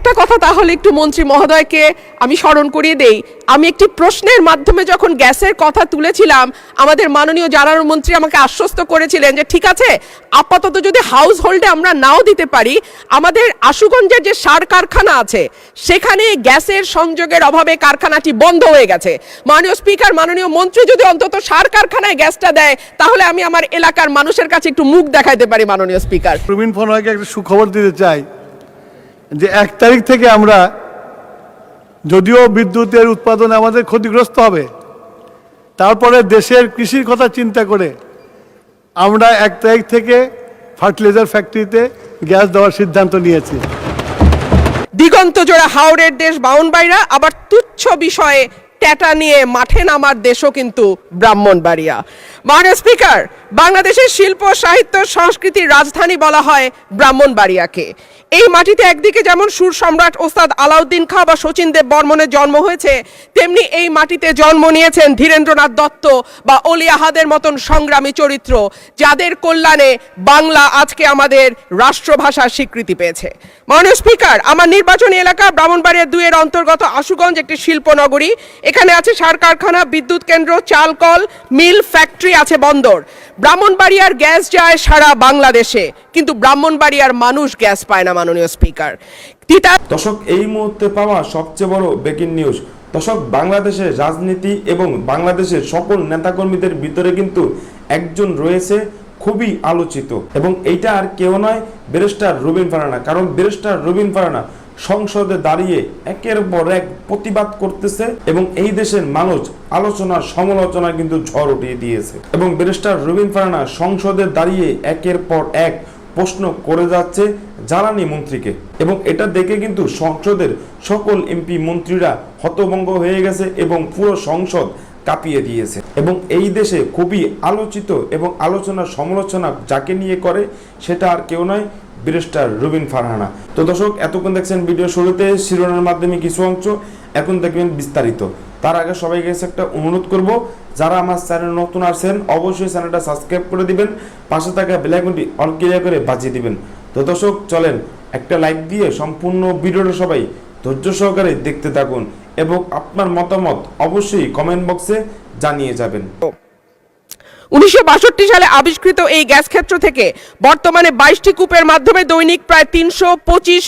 একটা কথা তাহলে একটু মন্ত্রী মহোদয়কে আমি স্মরণ করিয়ে দেই। আমি একটি প্রশ্নের মাধ্যমে যখন গ্যাসের কথা তুলেছিলাম, আমাদের মাননীয় জ্বালানি মন্ত্রী আমাকে আশ্বস্ত করেছিলেন যে ঠিক আছে, আপাতত যদি হাউস হোল্ডে আমরা নাও দিতে পারি, আমাদের আশুগঞ্জের যে সার কারখানা আছে সেখানে গ্যাসের সংযোগের অভাবে কারখানাটি বন্ধ হয়ে গেছে। মাননীয় স্পিকার, মাননীয় মন্ত্রী যদি অন্তত সার কারখানায় গ্যাসটা দেয়, তাহলে আমি আমার এলাকার মানুষের কাছে একটু মুখ দেখাইতে পারি। মাননীয় স্পিকার, প্রবীণ ফোনকে একটা সুখবর দিতে চাই যে 1 তারিখ থেকে আমরা, যদিও বিদ্যুতের উৎপাদনে আমাদের ক্ষতিগ্রস্ত হবে, তারপরে দেশের কৃষির কথা চিন্তা করে আমরা 1 তারিখ থেকে ফার্টিলাইজার ফ্যাক্টরিতে গ্যাস দেওয়ার সিদ্ধান্ত নিয়েছি। দিগন্ত জোড়া হাওড়ের দেশ ব্রাহ্মণবাড়িয়া, আবার তুচ্ছ বিষয়ে ট্যাটা নিয়ে মাঠে নামার দেশও কিন্তু ব্রাহ্মণবাড়িয়া। মাননীয় স্পিকার, বাংলাদেশের শিল্প সাহিত্য সংস্কৃতির রাজধানী বলা হয় ব্রাহ্মণবাড়িয়াকে। এই মাটিতে একদিকে যেমন সুর সম্রাট ওস্তাদ আলাউদ্দিন খাঁ বা শচীন দেব বর্মনের জন্ম হয়েছে, তেমনি এই মাটিতে জন্ম নিয়েছেন ধীরেন্দ্রনাথ দত্ত বা অলি আহাদের মতন সংগ্রামী চরিত্র, যাদের কল্যাণে বাংলা আজকে আমাদের রাষ্ট্রভাষার স্বীকৃতি পেয়েছে। মাননীয় স্পিকার, আমার নির্বাচনী এলাকা ব্রাহ্মণবাড়িয়া 2 এর অন্তর্গত আশুগঞ্জ একটি শিল্পনগরী। এখানে আছে সার কারখানা, বিদ্যুৎ কেন্দ্র, চাল কল, মিল, ফ্যাক্টরি, আছে বন্দর। ব্রাহ্মণবাড়িয়ার গ্যাস যায় সারা বাংলাদেশে, কিন্তু ব্রাহ্মণবাড়িয়ার মানুষ গ্যাস পায় না। মাননীয় স্পিকার, দর্শক, এই মুহূর্তে পাওয়া সবচেয়ে বড় ব্রেকিং নিউজ। দর্শক, বাংলাদেশের রাজনীতি এবং বাংলাদেশের সকল নেতাকর্মীদের ভিতরে কিন্তু একজন রয়েছে খুবই আলোচিত, এবং এইটা আর কেউ নয়, ব্যারিস্টার রুবিন ফারহানা। কারণ ব্যারিস্টার রুবিন ফারহানা সংসদে দাঁড়িয়ে একের পর এক প্রতিবাদ করতেছে, এবং এই দেশের মানুষ আলোচনা সমালোচনা কিন্তু ঝড় উঠিয়ে দিয়েছে। এবং ব্যারিস্টার রুবিন ফারহানা সংসদে দাঁড়িয়ে একের পর এক প্রশ্ন করে যাচ্ছে জ্বালানি মন্ত্রীকে, এবং এটা দেখে কিন্তু সংসদের সকল এমপি মন্ত্রীরা হতভম্ব হয়ে গেছে এবং পুরো সংসদ কাঁপিয়ে দিয়েছে। এবং এই দেশে খুবই আলোচিত এবং আলোচনা সমালোচনা যাকে নিয়ে করে, সেটা আর কেউ নয়, ব্যারিস্টার রুবিন ফারহানা। তো দর্শক, এতক্ষণ দেখছেন ভিডিও শুরুতে শিরোনামের মাধ্যমে কিছু অংশ, এখন দেখবেন বিস্তারিত। তার আগে সবাইকে একটা অনুরোধ করব, যারা আমার চ্যানেল নতুন আসছেন অবশ্যই চ্যানেলটা সাবস্ক্রাইব করে দিবেন, পাশে থাকা বেল আইকনটি অল ক্লিয়ার করে বাজিয়ে দিবেন। তো দর্শক, চলেন একটা লাইক দিয়ে সম্পূর্ণ ভিডিওটা সবাই ধৈর্য সহকারে দেখতে থাকুন, এবং আপনার মতামত অবশ্যই কমেন্ট বক্সে জানিয়ে যাবেন। 1962 সালে আবিষ্কৃত এই গ্যাস ক্ষেত্র থেকে বর্তমানে 22টি কূপের মাধ্যমে দৈনিক প্রায় 325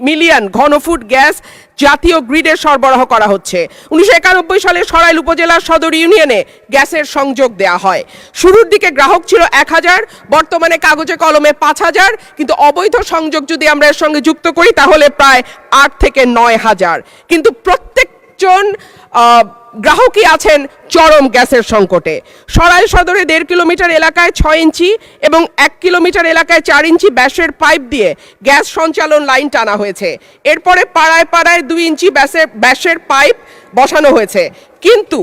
মিলিয়ন ঘনফুট গ্যাস জাতীয় গ্রিডে সরবরাহ করা হচ্ছে। 1991 সালে সরাইল উপজেলার সদর ইউনিয়নে গ্যাসের সংযোগ দেয়া হয়। শুরুর দিকে গ্রাহক ছিল 1000, বর্তমানে কাগজে কলমে 5000, কিন্তু অবৈধ সংযোগ যদি আমরা এর সঙ্গে যুক্ত করি তাহলে প্রায় 8 থেকে 9000। কিন্তু প্রত্যেকজন গ্রাহকই আছেন চরম গ্যাসের সংকটে। সরাইল সদরে 1.5 কিলোমিটার এলাকায় 6 ইঞ্চি এবং 1 কিলোমিটার এলাকায় 4 ইঞ্চি ব্যাসের পাইপ দিয়ে গ্যাস সঞ্চালন লাইন টানা হয়েছে। এরপরে পাড়ায় পাড়ায় 2 ইঞ্চি ব্যাসের পাইপ বসানো হয়েছে। কিন্তু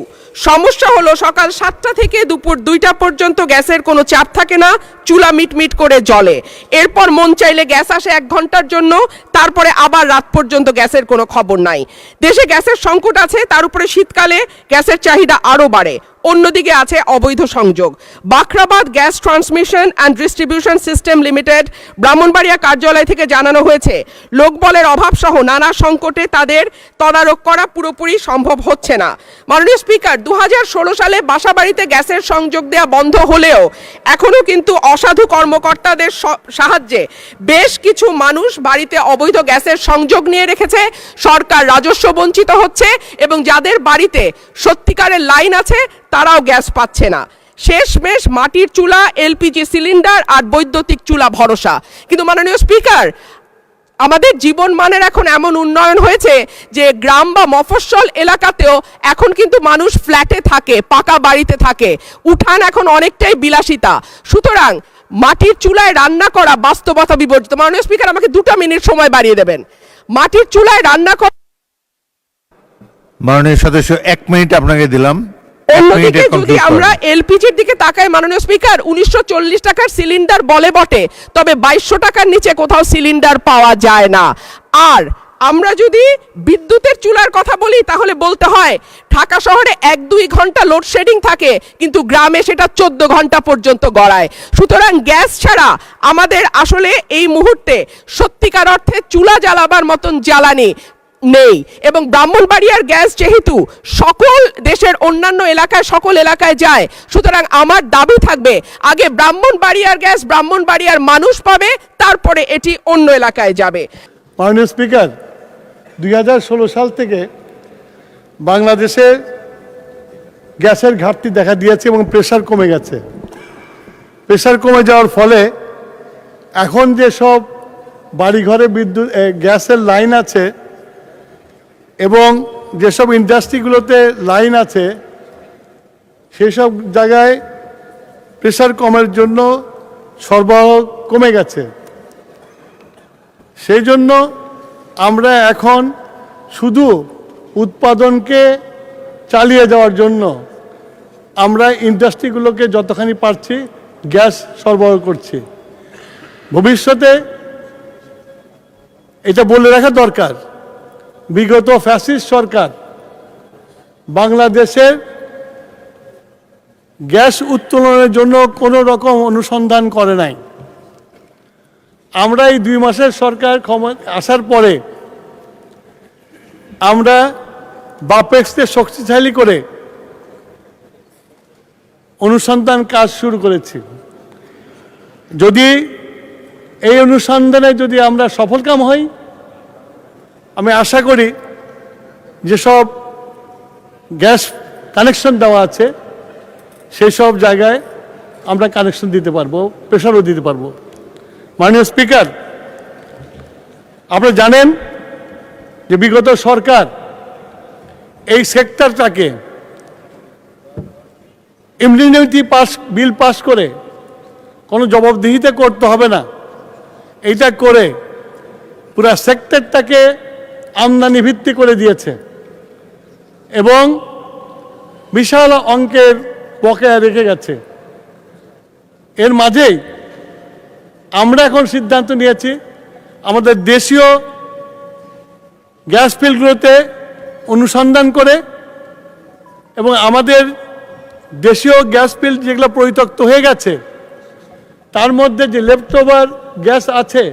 সমস্যা হলো সকাল 7টা থেকে দুপুর 2টা পর্যন্ত গ্যাসের কোনো চাপ থাকে না, চুলা মিটমিট করে জ্বলে। এরপর মন চাইলে গ্যাস আসে 1 ঘন্টার জন্য, তারপরে আবার রাত পর্যন্ত গ্যাসের কোনো খবর নাই। দেশে গ্যাসের সংকট আছে, তার উপরে শীতকালে গ্যাসের চাহিদা আরও বাড়ে। অন্যদিকে আছে অবৈধ সংযোগ। Bakhrabad gas transmission and distribution system limited Brahmanbaria কার্যালয় থেকে জানানো হয়েছে, লোকবলের অভাব সহ নানা সংকটে তাদের তদারক করা পুরোপুরি সম্ভব হচ্ছে না। মাননীয় স্পিকার, 2016 সালে বাসাবাড়িতে গ্যাসের সংযোগ দেওয়া বন্ধ হলেও এখনও কিন্তু অসাধু কর্মকর্তাদের সাহায্যে বেশ কিছু মানুষ বাড়িতে অবৈধ গ্যাসের সংযোগ নিয়ে রেখেছে। সরকার রাজস্ব বঞ্চিত হচ্ছে, এবং যাদের বাড়িতে সত্যিকারের লাইন আছে তারাও গ্যাস পাচ্ছে না। শেষমেশ মাটির চুলা, এলপিজি সিলিন্ডার আর বৈদ্যুতিক চুলা ভরসা। কিন্তু মাননীয় স্পিকার, আমাদের জীবন মানের এখন এমন উন্নয়ন হয়েছে যে গ্রাম বা মফস্বল এলাকাতেও এখন কিন্তু মানুষ ফ্ল্যাটে থাকে, পাকা বাড়িতে থাকে, উঠান এখন অনেকটাই বিলাসিতা। সুতরাং মাটির চুলায় রান্না করা বাস্তবতা বিবর্জিত। মাননীয় স্পিকার, আমাকে 2 মিনিট সময় বাড়িয়ে দেবেন। মাটির চুলায় রান্না করা, মাননীয় সদস্য 1 মিনিট আপনাকে দিলাম। অন্যদিকে যদি আমরা এলপিজির দিকে তাকাই মাননীয় স্পিকার, 1940 টাকার সিলিন্ডার বলে বটে, তবে 2200 টাকার নিচে কোথাও সিলিন্ডার পাওয়া যায় না। আর আমরা যদি বিদ্যুতের চুলার কথা বলি তাহলে বলতে হয় ঢাকা শহরে 1-2 ঘন্টা লোডশেডিং থাকে, কিন্তু গ্রামে সেটা 14 ঘন্টা পর্যন্ত গড়ায়। সুতরাং গ্যাস ছাড়া আমাদের আসলে এই মুহূর্তে সত্যিকার অর্থে চুলা জ্বালাবার মতন জ্বালানি নেই। এবং ব্রাহ্মণবাড়িয়ার গ্যাস যেহেতু সকল দেশের অন্যান্য এলাকায় সকল এলাকায় যায়, সুতরাং আমার দাবি থাকবে আগে ব্রাহ্মণবাড়িয়ার গ্যাস ব্রাহ্মণবাড়িয়ার মানুষ পাবে, তারপরে এটি অন্য এলাকায় যাবে। মাননীয় স্পিকার, 2016 সাল থেকে বাংলাদেশে গ্যাসের ঘাটতি দেখা দিয়েছে এবং প্রেশার কমে গেছে। প্রেশার কমে যাওয়ার ফলে এখন যেসব বাড়িঘরে বিদ্যুৎ গ্যাসের লাইন আছে এবং যেসব ইন্ডাস্ট্রিগুলোতে লাইন আছে সেই সব জায়গায় প্রেশার কমের জন্য সরবরাহ কমে গেছে। সেই জন্য আমরা এখন শুধু উৎপাদনকে চালিয়ে যাওয়ার জন্য আমরা ইন্ডাস্ট্রিগুলোকে যতখানি পারছি গ্যাস সরবরাহ করছি। ভবিষ্যতে এটা বলে রাখা দরকার, বিগত ফ্যাসিস্ট সরকার বাংলাদেশের গ্যাস উত্তোলনের জন্য কোনো রকম অনুসন্ধান করে নাই। আমরা এই 2 মাসের সরকার আসার পরে আমরা বাপেক্সকে শক্তিশালী করে অনুসন্ধান কাজ শুরু করেছি। যদি এই অনুসন্ধানে যদি আমরা সফলকাম হই, আমি আশা করি যেসব গ্যাস কানেকশন দেওয়া আছে সেই সব জায়গায় আমরা কানেকশন দিতে পারবো, প্রেশারও দিতে পারবো। মাননীয় স্পিকার, আপনারা জানেন যে বিগত সরকার এই সেক্টরটাকে ইমিউনিটি বিল পাস করে কোনো জবাবদিহিতা করতে হবে না, এইটা করে পুরা সেক্টরটাকে আমদানি ভিত্তি করে দিয়েছে এবং বিশাল অঙ্কের বকেয়া রেখে গেছে। এর মাঝেই আমরা এখন সিদ্ধান্ত নিয়েছি আমাদের দেশীয় গ্যাস ফিল্ডগুলোতে অনুসন্ধান করে এবং আমাদের দেশীয় গ্যাস ফিল্ড যেগুলো পরিত্যক্ত হয়ে গেছে তার মধ্যে যে লেফটওভার গ্যাস আছে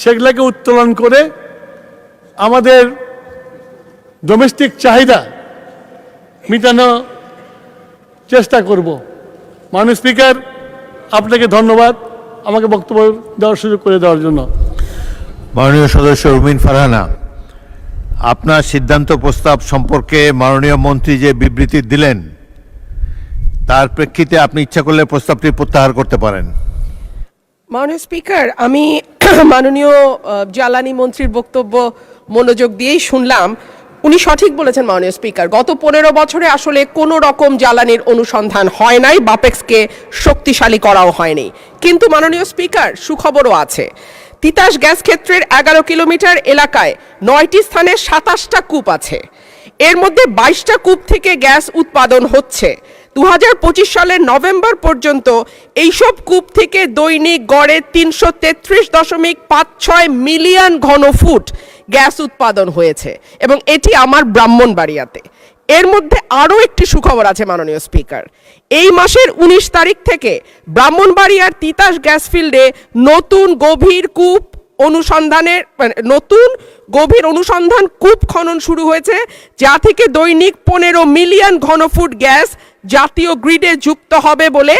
সেগুলোকে উত্তোলন করে আমাদের ডোমেস্টিক চাহিদা মেটানোর চেষ্টা করব। মাননীয় স্পিকার, আপনাকে ধন্যবাদ আমাকে বক্তব্য দেওয়ার সুযোগ করে দেওয়ার জন্য। মাননীয় সদস্য রুমিন ফারহানা, আপনার সিদ্ধান্ত প্রস্তাব সম্পর্কে মাননীয় মন্ত্রী যে বিবৃতি দিলেন তার প্রেক্ষিতে আপনি ইচ্ছা করলে প্রস্তাবটি প্রত্যাহার করতে পারেন। মাননীয় স্পিকার, আমি মাননীয় জ্বালানি মন্ত্রীর বক্তব্য মনোযোগ দিয়েই শুনলাম। উনি সঠিক বলেছেন মাননীয় স্পিকার, গত 15 বছরে আসলে কোনো রকম জ্বালানির অনুসন্ধান হয় নাই, বাপেক্সকে শক্তিশালী করাও হয়নি। কিন্তু মাননীয় স্পিকার, সুখবরও আছে। তিতাস গ্যাস ক্ষেত্রের 11 কিলোমিটার এলাকায় 9টি স্থানে 27টা কূপ আছে। এর মধ্যে 22টা কূপ থেকে গ্যাস উৎপাদন হচ্ছে। 2025 সালের নভেম্বর পর্যন্ত এইসব কূপ থেকে দৈনিক গড়ে 333.56 মিলিয়ন ঘনফুট গ্যাস উৎপাদন হয়েছে এবং এটি আমার ব্রাহ্মণবাড়িয়াতে। এর মধ্যে আরও একটি সুখবর আছে মাননীয় স্পিকার, এই মাসের 19 তারিখ থেকে ব্রাহ্মণবাড়িয়ার তিতাস গ্যাস ফিল্ডে নতুন গভীর অনুসন্ধান কূপ খনন শুরু হয়েছে, যা থেকে দৈনিক 15 মিলিয়ন ঘনফুট গ্যাস জাতীয় গ্রিডে যুক্ত হবে বলে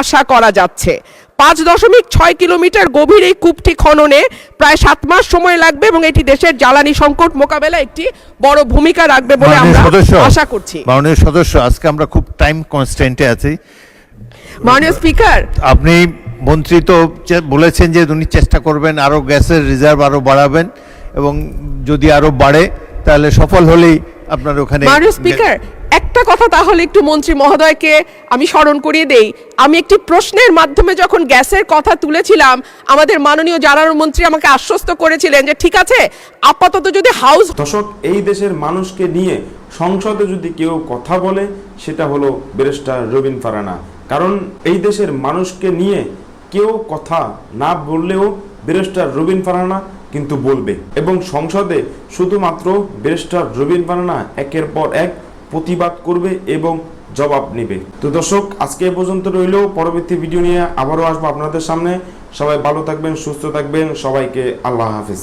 আশা করা যাচ্ছে। 5.6 কিলোমিটার গভীর এই কূপটি খননে প্রায় 7 মাস সময় লাগবে এবং এটি দেশের জ্বালানি সংকট মোকাবেলায় একটি বড় ভূমিকা রাখবে বলে আমরা আশা করছি। মাননীয় সদস্য, আজকে আমরা খুব টাইম কনস্ট্যান্টে আছি। মাননীয় স্পিকার, আপনি মন্ত্রী তো বলেছেন যে উনি চেষ্টা করবেন আরো গ্যাসের রিজার্ভ আরো বাড়াবেন এবং যদি আরো বাড়ে তাহলে সফল হলেই আপনার ওখানে। মাননীয় স্পিকার, একটা কথা তাহলে একটু মন্ত্রী মহোদয়কে আমি স্মরণ করিয়ে দেই। আমি একটি প্রশ্নের মাধ্যমে যখন গ্যাসের কথা তুলেছিলাম, আমাদের মাননীয় জ্বালানি মন্ত্রী আমাকে আশ্বস্ত করেছিলেন যে ঠিক আছে, আপাতত যদি হাউস। দর্শক, এই দেশের মানুষকে নিয়ে সংসদে যদি কেউ কথা বলে সেটা হলো ব্যারিস্টার রুমিন ফারহানা। কারণ এই দেশের মানুষকে নিয়ে কেউ কথা না বললেও ব্যারিস্টার রুমিন ফারহানা কিন্তু বলবে এবং সংসদে শুধুমাত্র ব্যারিস্টার রবিন ফারহানা একের পর এক প্রতিবাদ করবে এবং জবাব নেবে। তো দর্শক, আজকে এ পর্যন্ত রইল। পরবর্তী ভিডিও নিয়ে আবারও আসবো আপনাদের সামনে। সবাই ভালো থাকবেন, সুস্থ থাকবেন। সবাইকে আল্লাহ হাফেজ।